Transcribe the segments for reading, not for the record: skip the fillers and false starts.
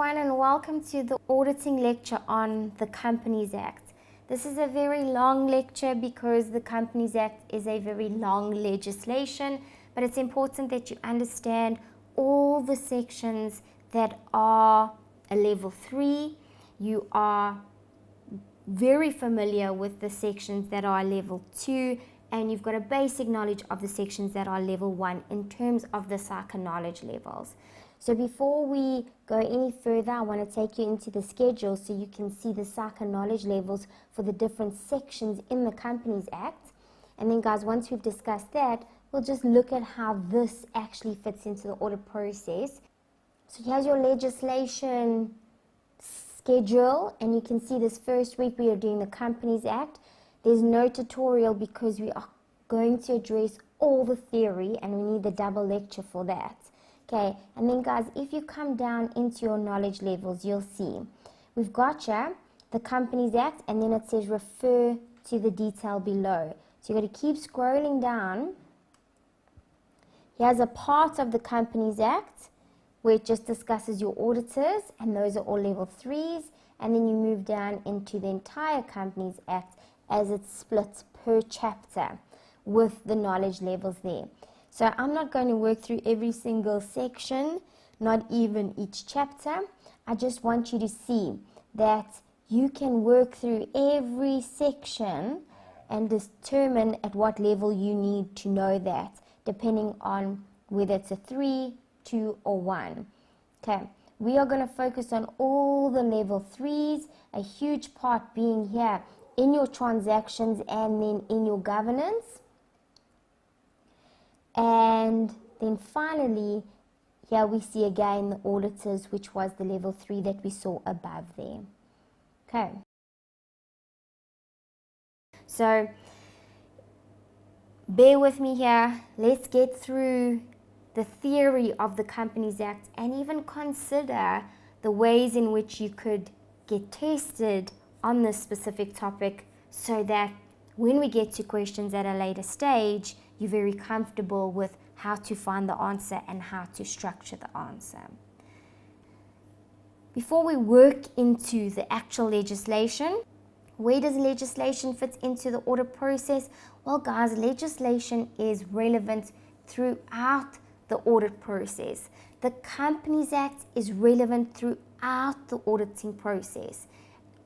everyone, and welcome to the auditing lecture on the Companies Act. This is a very long lecture because the Companies Act is a very long legislation, but it's important that you understand all the sections that are a level 3. You are very familiar with the sections that are level 2, and you've got a basic knowledge of the sections that are level 1 in terms of the psycho knowledge levels. So before we go any further, I want to take you into the schedule so you can see the psycho knowledge levels for the different sections in the Companies Act. And then guys, once we've discussed that, we'll just look at how this actually fits into the audit process. So here's your legislation schedule, and you can see this first week we are doing the Companies Act. There's no tutorial because we are going to address all the theory and we need the double lecture for that. Okay, and then guys, if you come down into your knowledge levels, you'll see we've got here the Companies Act, and then it says refer to the detail below. So you've got to keep scrolling down. Here's a part of the Companies Act where it just discusses your auditors, and those are all level 3s, and then you move down into the entire Companies Act as it's split per chapter with the knowledge levels there. So I'm not going to work through every single section, not even each chapter. I just want you to see that you can work through every section and determine at what level you need to know that, depending on whether it's a 3, 2, or 1. Okay, we are going to focus on all the level 3s, a huge part being here in your transactions and then in your governance. And then finally, here we see again the auditors, which was the level 3 that we saw above there. Okay. So, bear with me here. Let's get through the theory of the Companies Act and even consider the ways in which you could get tested on this specific topic so that when we get to questions at a later stage, you're very comfortable with how to find the answer and how to structure the answer. Before we work into the actual legislation, where does legislation fit into the audit process? Well guys, legislation is relevant throughout the audit process. The Companies Act is relevant throughout the auditing process.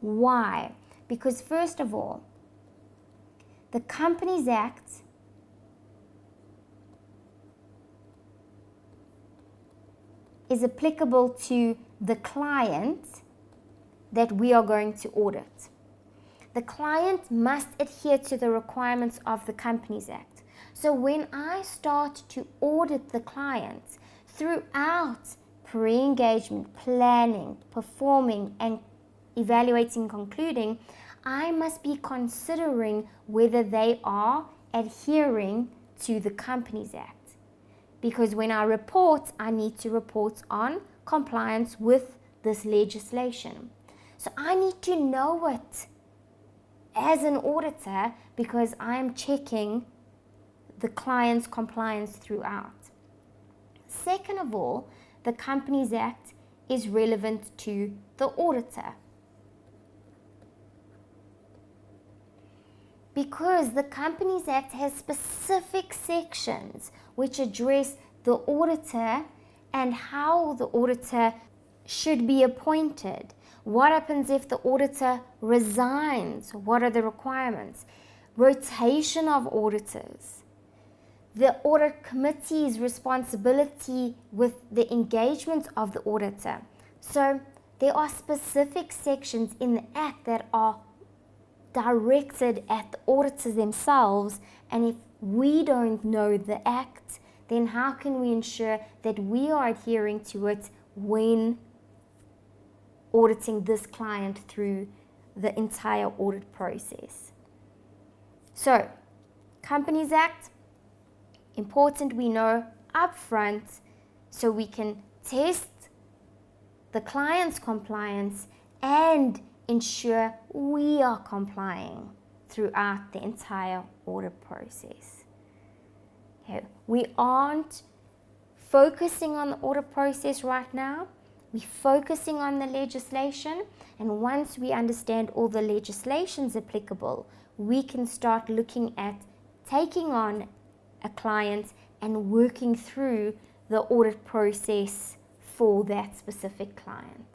Why? Because first of all, the Companies Act is applicable to the client that we are going to audit. The client must adhere to the requirements of the Companies Act. So when I start to audit the client throughout pre-engagement, planning, performing, and evaluating, concluding, I must be considering whether they are adhering to the Companies Act. Because when I report, I need to report on compliance with this legislation. So I need to know it as an auditor because I am checking the client's compliance throughout. Second of all, the Companies Act is relevant to the auditor. Because the Companies Act has specific sections which address the auditor and how the auditor should be appointed. What happens if the auditor resigns? What are the requirements? Rotation of auditors. The audit committee's responsibility with the engagement of the auditor. So there are specific sections in the Act that are directed at the auditors themselves, and if we don't know the Act, then how can we ensure that we are adhering to it when auditing this client through the entire audit process? So, Companies Act, important we know upfront so we can test the client's compliance and ensure we are complying throughout the entire audit process. Okay. We aren't focusing on the audit process right now. We're focusing on the legislation, and once we understand all the legislations applicable, we can start looking at taking on a client and working through the audit process for that specific client.